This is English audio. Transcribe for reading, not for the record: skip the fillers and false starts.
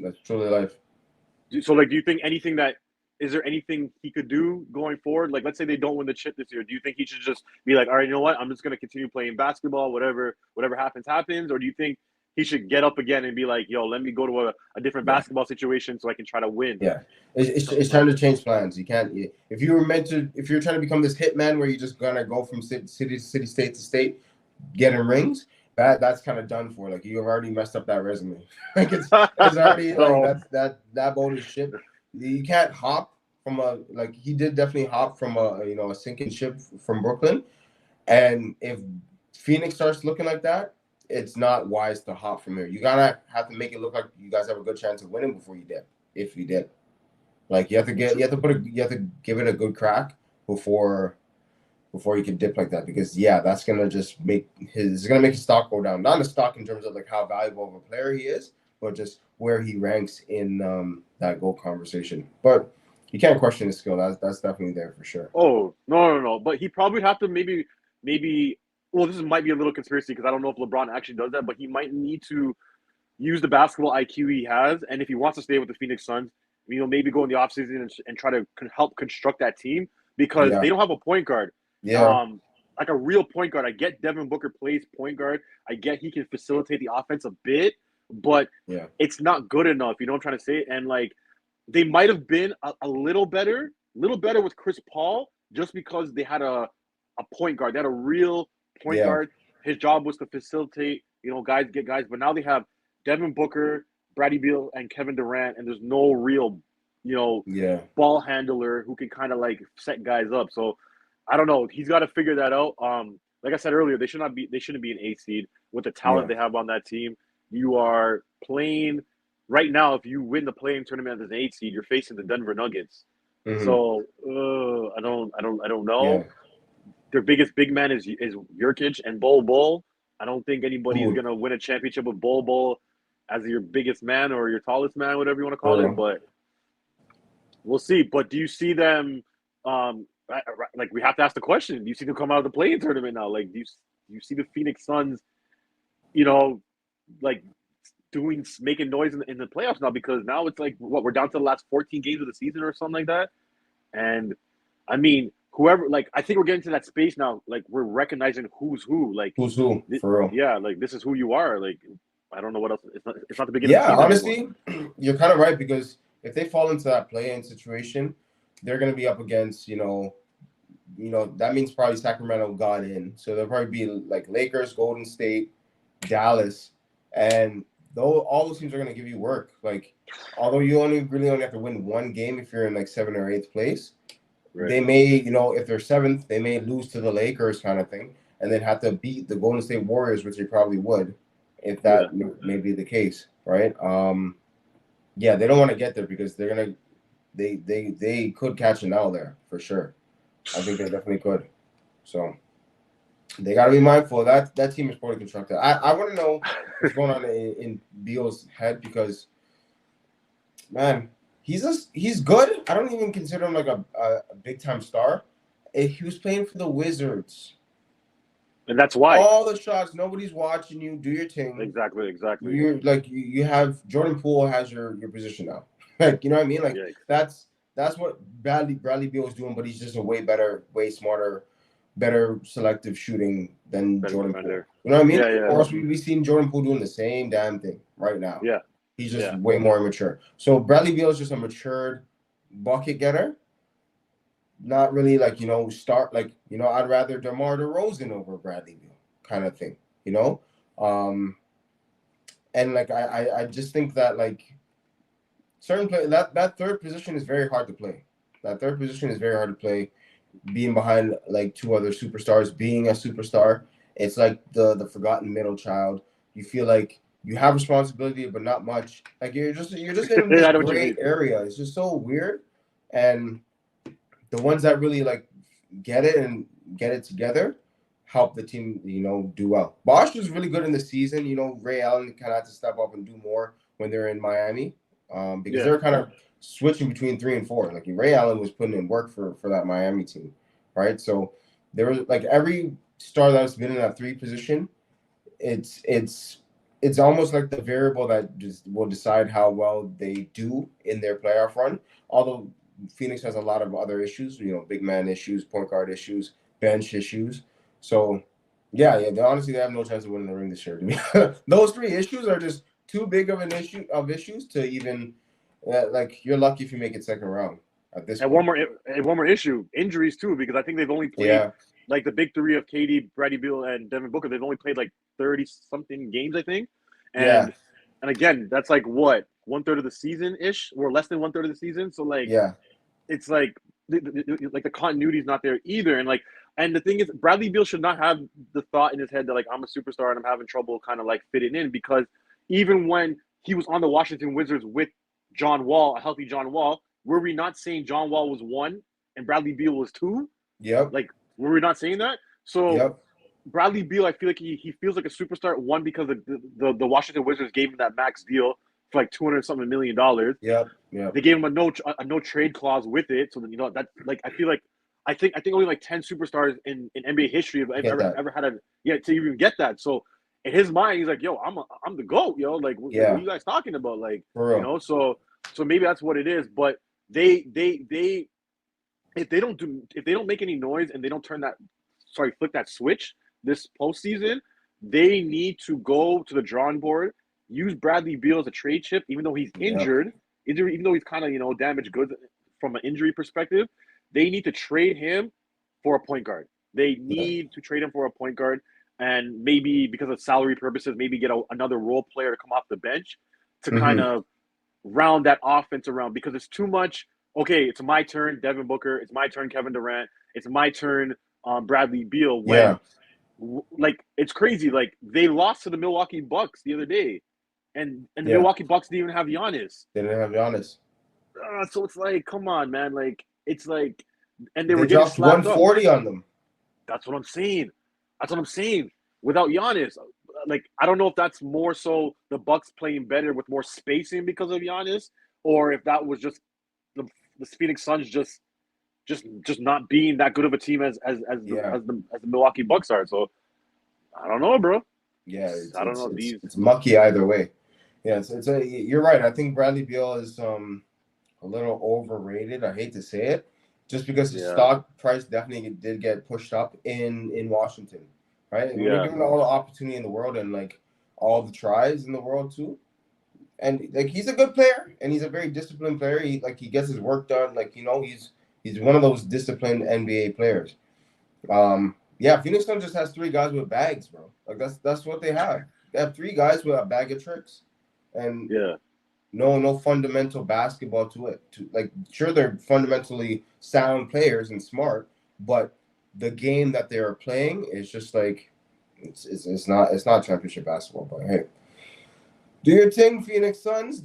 That's truly life. So, like, do you think is there anything he could do going forward? Like, let's say they don't win the chip this year. Do you think he should just be like, all right, you know what? I'm just going to continue playing basketball. Whatever happens, happens. Or do you think he should get up again and be like, yo, let me go to a different Yeah. basketball situation so I can try to win? Yeah, it's time to change plans. You can't if you were meant to if you're trying to become this hitman where you're just gonna go from city to city, state to state, getting rings. That's kind of done for. Like you've already messed up that resume. Like it's already like So, that boat is ship. You can't hop from a like he did definitely hop from a sinking ship from Brooklyn. And if Phoenix starts looking like that, it's not wise to hop from here. You gotta have to make it look like you guys have a good chance of winning before you dip. If you dip, like you have to give it a good crack before you can dip like that. Because yeah, that's gonna just make his stock go down. Not the stock in terms of like how valuable of a player he is, but just where he ranks in that GOAT conversation. But you can't question his skill. That's definitely there for sure. oh no. But he probably have to maybe. Well, this might be a little conspiracy because I don't know if LeBron actually does that, but he might need to use the basketball IQ he has, and if he wants to stay with the Phoenix Suns, maybe go in the offseason and try to help construct that team because Yeah, they don't have a point guard. yeah, Um, like a real point guard. I get Devin Booker plays point guard. I get he can facilitate the offense a bit, but yeah, it's not good enough. You know what I'm trying to say? And like they might have been a little better with Chris Paul just because they had a point guard. They had a real point yeah, guard. His job was to facilitate, guys get guys. But now they have Devin Booker, Bradley Beal, and Kevin Durant, and there's no real, yeah, ball handler who can kind of like set guys up. So I don't know. He's got to figure that out. Like I said earlier, they shouldn't be an 8 seed with the talent yeah. they have on that team. You are playing right now. If you win the playing tournament as an 8 seed, you're facing the Denver Nuggets. Hmm. So I don't know. Yeah. Their biggest big man is Jurkic and Bol. I don't think anybody's Ooh, gonna win a championship with Bol as your biggest man or your tallest man, whatever you want to call it. bro. But we'll see. But do you see them? Like we have to ask the question: do you see them come out of the play-in tournament now? Like, do you see the Phoenix Suns? You know, like making noise in the playoffs now because now it's like what we're down to the last 14 games of the season or something like that. And I mean, whoever like I think we're getting to that space now. Like we're recognizing who's who. Like, Who's who for real? yeah, like this is who you are. Like I don't know what else. It's not the beginning of the Yeah, season anymore. honestly, you're kind of right because if they fall into that play-in situation, they're going to be up against that means probably Sacramento got in, so they'll probably be like Lakers, Golden State, Dallas, and though all those teams are going to give you work. Like, although you only have to win one game if you're in like 7th or 8th place, Right. they may if they're 7th, they may lose to the Lakers kind of thing, and then have to beat the Golden State Warriors, which they probably would if Yeah. that may be the case, right? Yeah, they don't want to get there because they could catch an L there for sure. I think they definitely could. So they got to be mindful of that. That team is poorly constructed. I want to know what's going on in Beal's head because, man, he's good. I don't even consider him like a big time star. He was playing for the Wizards. And that's why. All the shots, nobody's watching you. Do your thing. Exactly. You're like you have Jordan Poole has your position now. Like you know what I mean? Like Yikes. that's what Bradley Beal is doing, but he's just a way better, way smarter, better selective shooting than Better Jordan Poole. defender. You know what I mean? Yeah. Or else we've seen Jordan Poole doing the same damn thing right now. Yeah. He's just Yeah. way more immature. So Bradley Beal is just a matured bucket getter. Not really like start like I'd rather DeMar DeRozan over Bradley Beal kind of thing. And like I just think that like certain play that third position is very hard to play. That third position is very hard to play. Being behind like two other superstars, being a superstar, it's like the forgotten middle child. You feel like you have responsibility, but not much. Like you're just in this I know what you gray mean. area. It's just so weird. And the ones that really like get it and get it together help the team, do well. Bosch was really good in the season. Ray Allen kind of had to step up and do more when they're in Miami, because Yeah. they're kind of switching between 3 and 4. Like Ray Allen was putting in work for that Miami team, right? So there was like every star that's been in that 3 position, it's it's almost like the variable that just will decide how well they do in their playoff run. Although Phoenix has a lot of other issues, big man issues, point guard issues, bench issues. So, yeah, honestly, they have no chance of winning the ring this year. To me, those three issues are just too big of an issues to even like. You're lucky if you make it second round at this And point. one more issue, injuries too, because I think they've only played Yeah, like the big three of KD, Bradley Beal, and Devin Booker. They've only played like 30 something games, I think. yeah, And again, that's like what, 1/3 of the season ish, or less than 1/3 of the season. So like yeah, it's like the continuity is not there either. And the thing is, Bradley Beal should not have the thought in his head that like I'm a superstar and I'm having trouble kind of like fitting in, because even when he was on the Washington Wizards with John Wall, a healthy John Wall, were we not saying John Wall was one and Bradley Beal was two? yep, Like, were we not saying that? So yep, Bradley Beal, I feel like he feels like a superstar. One, because the Washington Wizards gave him that max deal for like $200-something million. yep, yep. They gave him a no trade clause with it. So then that like I think only like 10 superstars in NBA history have Get that. ever had to even get that. So in his mind, he's like, yo, I'm the GOAT, yo. Like, what Yeah, are you guys talking about? Like, for real. So maybe that's what it is. But they if they don't make any noise and they don't flip that switch this postseason, they need to go to the drawing board, use Bradley Beal as a trade chip, even though he's Yep. injured, even though he's kind of damaged goods from an injury perspective. They need to trade him for a point guard. They Yeah. need to trade him for a point guard, and maybe because of salary purposes, maybe get another role player to come off the bench to kind Mm-hmm. of round that offense around, because it's too much. Okay, it's my turn, Devin Booker. It's my turn, Kevin Durant. It's my turn, Bradley Beal. Yeah. When like it's crazy. Like they lost to the Milwaukee Bucks the other day, and the Yeah. Milwaukee Bucks didn't even have Giannis. They didn't have Giannis. So it's like, come on, man. Like it's like, and they They were getting dropped slapped up. 140 on them. That's what I'm saying. That's what I'm saying. Without Giannis, like I don't know if that's more so the Bucks playing better with more spacing because of Giannis, or if that was just the Phoenix Suns just not being that good of a team Yeah. the Milwaukee Bucks are. So I don't know, bro. Yeah. I don't know these. It's mucky either way. Yeah. You're right. I think Bradley Beal is a little overrated. I hate to say it, just because his stock price definitely did get pushed up in Washington, right? And when you're given all the opportunity in the world and like all the tries in the world too, and like he's a good player and he's a very disciplined player. He gets his work done. Like he's one of those disciplined NBA players. Yeah, Phoenix Suns just has three guys with bags, bro. Like that's what they have. They have three guys with a bag of tricks, and no fundamental basketball to it. Like sure they're fundamentally sound players and smart, but the game that they're playing is just like it's not championship basketball. But hey, do your thing, Phoenix Suns.